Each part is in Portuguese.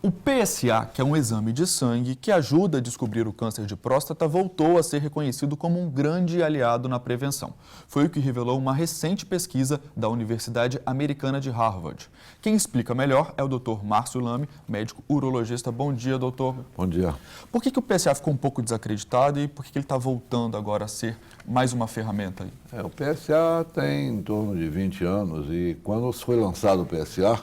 O PSA, que é um exame de sangue que ajuda a descobrir o câncer de próstata, voltou a ser reconhecido como um grande aliado na prevenção. Foi o que revelou uma recente pesquisa da Universidade Americana de Harvard. Quem explica melhor é o Dr. Márcio Lame, médico urologista. Bom dia, doutor. Bom dia. Por que o PSA ficou um pouco desacreditado e por que ele está voltando agora a ser mais uma ferramenta aí? O PSA tem em torno de 20 anos e quando foi lançado o PSA,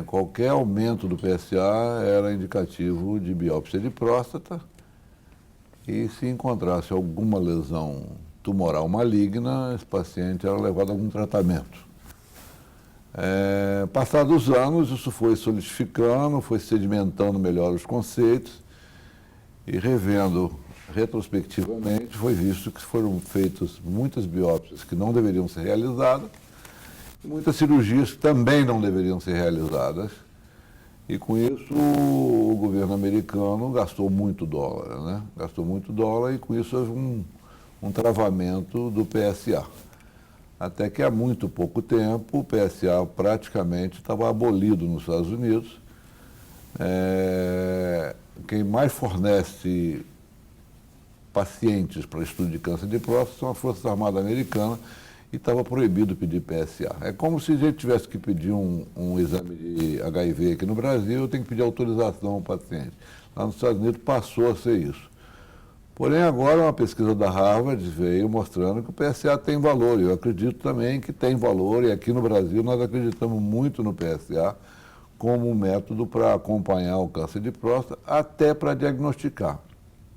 qualquer aumento do PSA era indicativo de biópsia de próstata e se encontrasse alguma lesão tumoral maligna, esse paciente era levado a algum tratamento. Passados os anos, isso foi solidificando, foi sedimentando melhor os conceitos e revendo retrospectivamente, foi visto que foram feitas muitas biópsias que não deveriam ser realizadas e muitas cirurgias que também não deveriam ser realizadas. E com isso o governo americano gastou muito dólar, né? Gastou muito dólar e com isso houve um travamento do PSA. Até que há muito pouco tempo o PSA praticamente estava abolido nos Estados Unidos. Quem mais fornece pacientes para estudo de câncer de próstata são as Forças Armadas Americanas e estava proibido pedir PSA. É como se a gente tivesse que pedir um exame de HIV aqui no Brasil, tem que pedir autorização ao paciente. Lá nos Estados Unidos passou a ser isso. Porém, agora uma pesquisa da Harvard veio mostrando que o PSA tem valor. Eu acredito também que tem valor e aqui no Brasil nós acreditamos muito no PSA como um método para acompanhar o câncer de próstata, até para diagnosticar.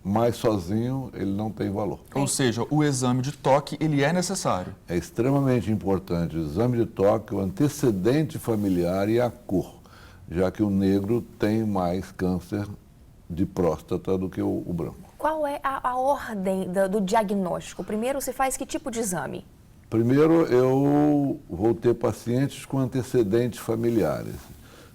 Mas sozinho ele não tem valor. Ou seja, o exame de toque ele é necessário. É extremamente importante o exame de toque, o antecedente familiar e a cor, já que o negro tem mais câncer de próstata do que o branco. Qual é a ordem do diagnóstico? Primeiro se faz que tipo de exame? Primeiro eu vou ter pacientes com antecedentes familiares.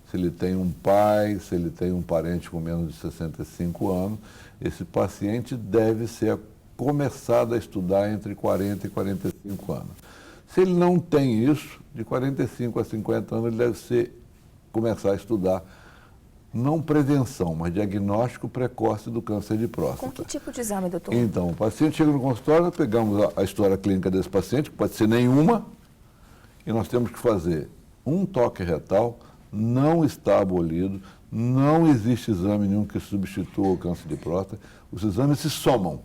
Se ele tem um pai, se ele tem um parente com menos de 65 anos, esse paciente deve ser começado a estudar entre 40 e 45 anos. Se ele não tem isso, de 45 a 50 anos, ele deve começar a estudar, não prevenção, mas diagnóstico precoce do câncer de próstata. Com que tipo de exame, doutor? Então, o paciente chega no consultório, nós pegamos a história clínica desse paciente, que pode ser nenhuma, e nós temos que fazer um toque retal. Não está abolido, não existe exame nenhum que substitua o câncer de próstata, os exames se somam.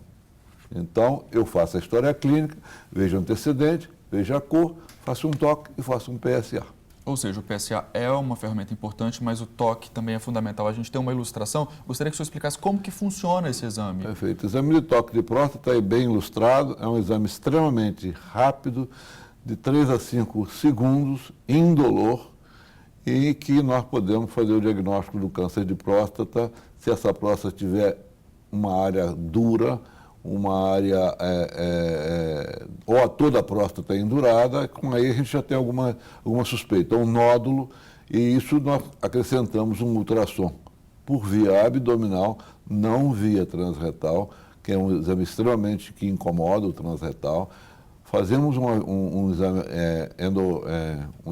Então, eu faço a história clínica, vejo o antecedente, vejo a cor, faço um toque e faço um PSA. Ou seja, o PSA é uma ferramenta importante, mas o toque também é fundamental. A gente tem uma ilustração, gostaria que o senhor explicasse como que funciona esse exame. Perfeito. O exame de toque de próstata é bem ilustrado, é um exame extremamente rápido, de 3 a 5 segundos, indolor, e que nós podemos fazer o diagnóstico do câncer de próstata se essa próstata tiver uma área dura, uma área, ou toda a próstata endurada, com aí a gente já tem alguma suspeita, um nódulo, e isso nós acrescentamos um ultrassom por via abdominal, não via transretal, que é um exame extremamente que incomoda o transretal. Fazemos um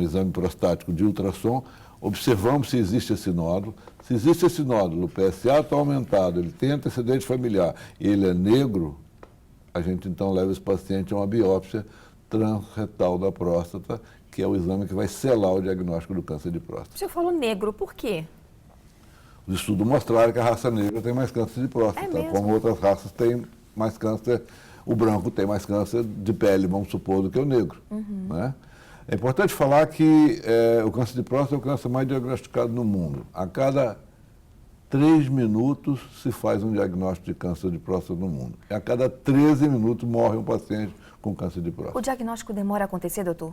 exame prostático de ultrassom, observamos se existe esse nódulo. Se existe esse nódulo, o PSA está aumentado, ele tem antecedente familiar e ele é negro, a gente então leva esse paciente a uma biópsia transretal da próstata, que é o exame que vai selar o diagnóstico do câncer de próstata. O senhor falou negro, por quê? Os estudos mostraram que a raça negra tem mais câncer de próstata, como outras raças têm mais câncer. O branco tem mais câncer de pele, vamos supor, do que o negro. Né? É importante falar que o câncer de próstata é o câncer mais diagnosticado no mundo. A cada 3 minutos se faz um diagnóstico de câncer de próstata no mundo. E a cada 13 minutos morre um paciente com câncer de próstata. O diagnóstico demora a acontecer, doutor?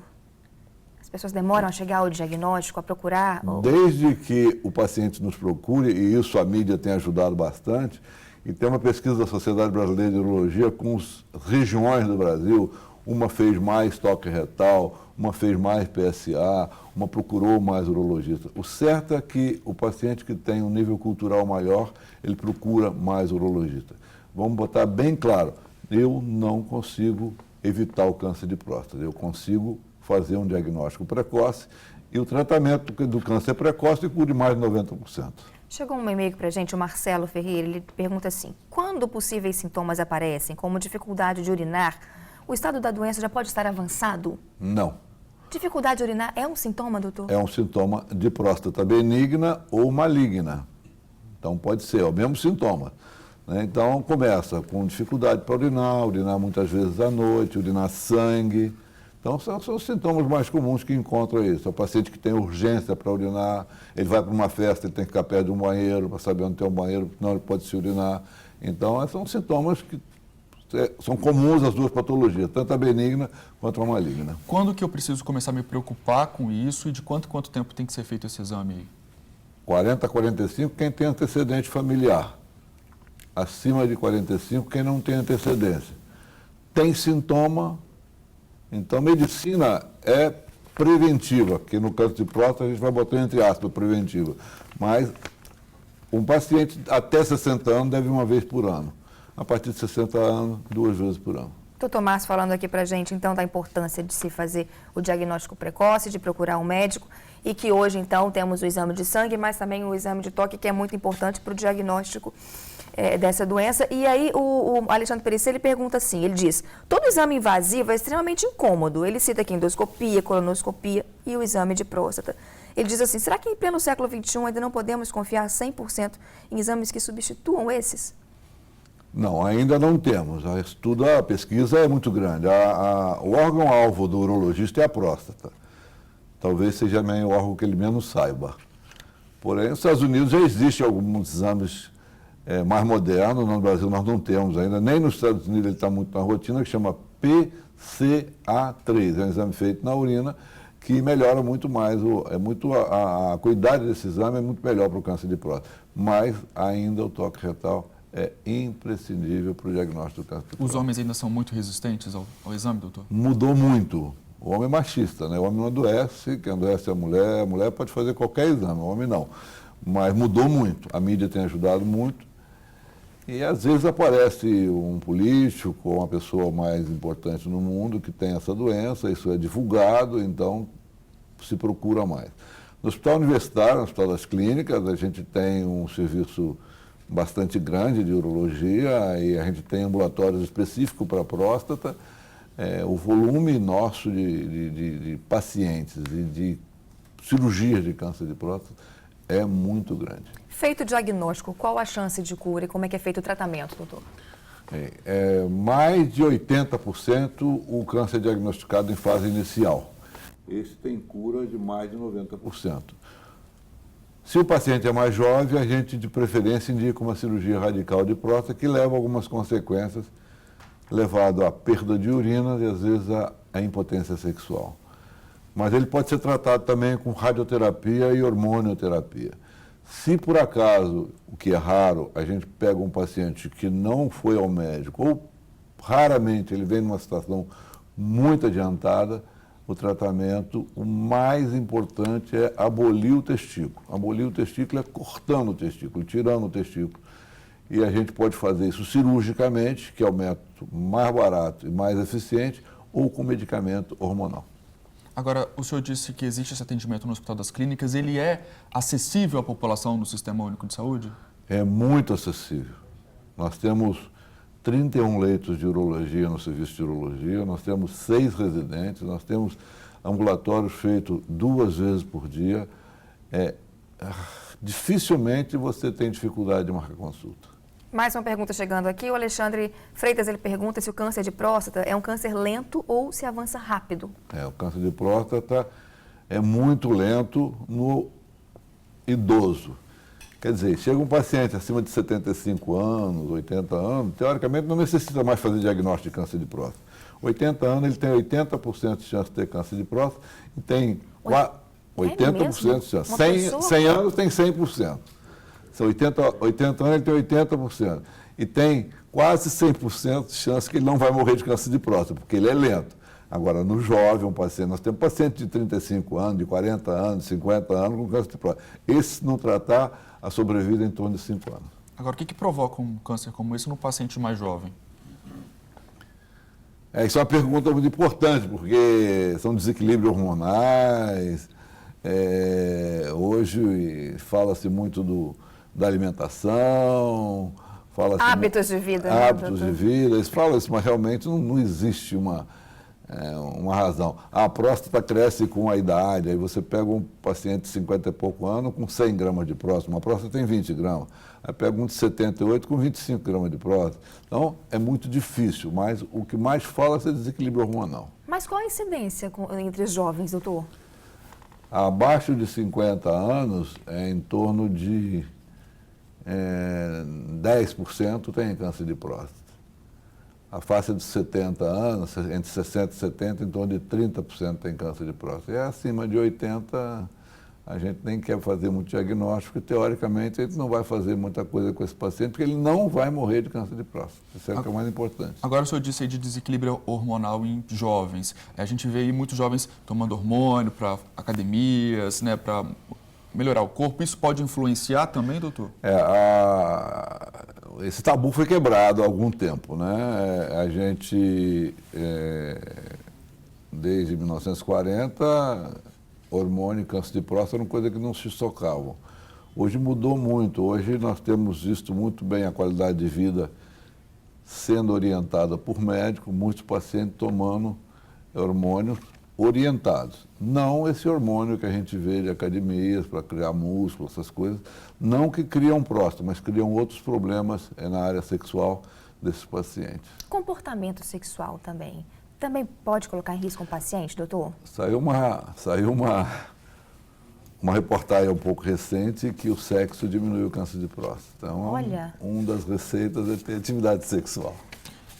As pessoas demoram a chegar ao diagnóstico, a procurar? Desde que o paciente nos procure, e isso a mídia tem ajudado bastante, e tem uma pesquisa da Sociedade Brasileira de Urologia com as regiões do Brasil, uma fez mais toque retal, uma fez mais PSA, uma procurou mais urologista. O certo é que o paciente que tem um nível cultural maior, ele procura mais urologista. Vamos botar bem claro, eu não consigo evitar o câncer de próstata, eu consigo fazer um diagnóstico precoce e o tratamento do câncer precoce cura mais de 90%. Chegou um e-mail para a gente, o Marcelo Ferreira, ele pergunta assim: quando possíveis sintomas aparecem, como dificuldade de urinar, o estado da doença já pode estar avançado? Não. Dificuldade de urinar é um sintoma, doutor? É um sintoma de próstata benigna ou maligna. Então pode ser, é o mesmo sintoma. Né? Então começa com dificuldade para urinar muitas vezes à noite, urinar sangue. Então são os sintomas mais comuns que encontram isso. É o paciente que tem urgência para urinar, ele vai para uma festa, ele tem que ficar perto de um banheiro para saber onde tem um banheiro, senão ele pode se urinar. Então são sintomas que são comuns às duas patologias, tanto a benigna quanto a maligna. Quando que eu preciso começar a me preocupar com isso e de quanto tempo tem que ser feito esse exame aí? 40 a 45, quem tem antecedente familiar. Acima de 45, quem não tem antecedência. Tem sintoma, então medicina é preventiva, que no caso de próstata a gente vai botar entre aspas preventiva. Mas um paciente até 60 anos deve ir uma vez por ano. A partir de 60 anos, 2 vezes por ano. Doutor Márcio falando aqui para a gente, então, da importância de se fazer o diagnóstico precoce, de procurar um médico, e que hoje, então, temos o exame de sangue, mas também o exame de toque, que é muito importante para o diagnóstico dessa doença. E aí, o Alexandre Pereira, ele pergunta assim, ele diz: todo exame invasivo é extremamente incômodo. Ele cita aqui endoscopia, colonoscopia e o exame de próstata. Ele diz assim: será que em pleno século XXI ainda não podemos confiar 100% em exames que substituam esses? Não, ainda não temos. A pesquisa é muito grande. O órgão-alvo do urologista é a próstata. Talvez seja o órgão que ele menos saiba. Porém, nos Estados Unidos já existem alguns exames mais modernos. No Brasil nós não temos ainda. Nem nos Estados Unidos ele está muito na rotina, que chama PCA3. É um exame feito na urina que melhora muito mais. A qualidade desse exame é muito melhor para o câncer de próstata. Mas ainda o toque retal é imprescindível para o diagnóstico do câncer de próstata. Os homens ainda são muito resistentes ao exame, doutor? Mudou muito. O homem é machista, né? O homem não adoece, quem adoece é a mulher pode fazer qualquer exame, o homem não. Mas mudou muito, a mídia tem ajudado muito. E às vezes aparece um político ou uma pessoa mais importante no mundo que tem essa doença, isso é divulgado, então se procura mais. No Hospital Universitário, no Hospital das Clínicas, a gente tem um serviço bastante grande de urologia e a gente tem ambulatórios específicos para a próstata. O volume nosso de pacientes e de cirurgias de câncer de próstata é muito grande. Feito o diagnóstico, qual a chance de cura e como é que é feito o tratamento, doutor? Mais de 80% o câncer é diagnosticado em fase inicial. Esse tem cura de mais de 90%. Se o paciente é mais jovem, a gente, de preferência, indica uma cirurgia radical de próstata que leva a algumas consequências, levado à perda de urina e, às vezes, à impotência sexual. Mas ele pode ser tratado também com radioterapia e hormonioterapia. Se, por acaso, o que é raro, a gente pega um paciente que não foi ao médico, ou raramente ele vem numa situação muito adiantada, o tratamento, o mais importante é abolir o testículo. Abolir o testículo é cortando o testículo, tirando o testículo. E a gente pode fazer isso cirurgicamente, que é o método mais barato e mais eficiente, ou com medicamento hormonal. Agora, o senhor disse que existe esse atendimento no Hospital das Clínicas. Ele é acessível à população do Sistema Único de Saúde? É muito acessível. Nós temos 31 leitos de urologia no serviço de urologia, nós temos 6 residentes, nós temos ambulatórios feitos 2 vezes por dia. Dificilmente você tem dificuldade de marcar consulta. Mais uma pergunta chegando aqui. O Alexandre Freitas, ele pergunta se o câncer de próstata é um câncer lento ou se avança rápido. O câncer de próstata é muito lento no idoso. Quer dizer, chega um paciente acima de 75 anos, 80 anos, teoricamente não necessita mais fazer diagnóstico de câncer de próstata. 80 anos, ele tem 80% de chance de ter câncer de próstata e tem 80% de chance. 100 anos tem 100%. São 80 anos, ele tem 80%. E tem quase 100% de chance que ele não vai morrer de câncer de próstata, porque ele é lento. Agora, no jovem, um paciente, nós temos paciente de 35 anos, de 40 anos, de 50 anos com câncer de próstata. Esse, se não tratar, a sobrevida é em torno de 5 anos. Agora, o que provoca um câncer como esse no paciente mais jovem? Isso é uma pergunta muito importante, porque são desequilíbrios hormonais. Hoje fala-se muito da alimentação, fala-se Hábitos de vida, né, hábitos de vida. Eles falam isso, mas realmente não existe uma razão. A próstata cresce com a idade, aí você pega um paciente de 50 e pouco anos com 100 gramas de próstata, uma próstata tem 20 gramas, aí pega um de 78 com 25 gramas de próstata. Então, é muito difícil, mas o que mais fala é desequilíbrio hormonal. Mas qual a incidência entre os jovens, doutor? Abaixo de 50 anos, é em torno de 10% tem câncer de próstata. A faixa de 70 anos, entre 60 e 70, em torno de 30% tem câncer de próstata. E acima de 80, a gente nem quer fazer muito diagnóstico e, teoricamente, a gente não vai fazer muita coisa com esse paciente, porque ele não vai morrer de câncer de próstata. Isso é o que é mais importante. Agora, o senhor disse aí de desequilíbrio hormonal em jovens. A gente vê aí muitos jovens tomando hormônio para academias, né, para melhorar o corpo. Isso pode influenciar também, doutor? Esse tabu foi quebrado há algum tempo, né? A gente, desde 1940, hormônio e câncer de próstata eram coisas que não se tocavam. Hoje mudou muito. Hoje nós temos visto muito bem a qualidade de vida sendo orientada por médico, muitos pacientes tomando hormônios orientados. Não esse hormônio que a gente vê de academias para criar músculo, essas coisas, não que criam próstata, mas criam outros problemas na área sexual desses pacientes. Comportamento sexual também pode colocar em risco um paciente, doutor? Saiu uma reportagem um pouco recente que o sexo diminui o câncer de próstata. Então, olha, uma das receitas é ter atividade sexual.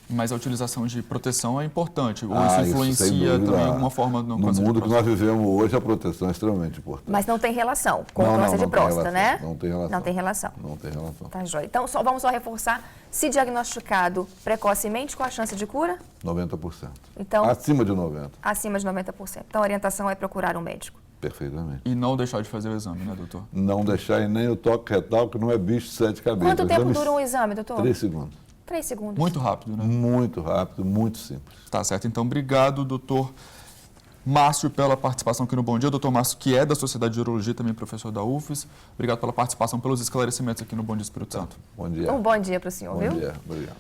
Mas a utilização de proteção é importante, ou Isso influencia também de alguma forma no câncer de próstata? No mundo que nós vivemos hoje, a proteção é extremamente importante. Mas não tem relação com o câncer de próstata, né? Não tem relação. Não tem relação. Não tem relação. Tá joia. Então, vamos só reforçar, se diagnosticado precocemente, qual a chance de cura? 90%. Então, acima de 90%. Acima de 90%. Então, a orientação é procurar um médico. Perfeitamente. E não deixar de fazer o exame, né, doutor? Não deixar e nem o toque retal, que não é bicho de 7 cabeças. Quanto tempo dura um exame, doutor? 3 segundos. 3 segundos. Muito rápido, né? Muito rápido, muito simples. Tá certo. Então, obrigado, doutor Márcio, pela participação aqui no Bom Dia. Doutor Márcio, que é da Sociedade de Urologia, também professor da UFES. Obrigado pela participação, pelos esclarecimentos aqui no Bom Dia Espírito Santo. Bom dia. Um bom dia para o senhor, viu? Bom dia, obrigado.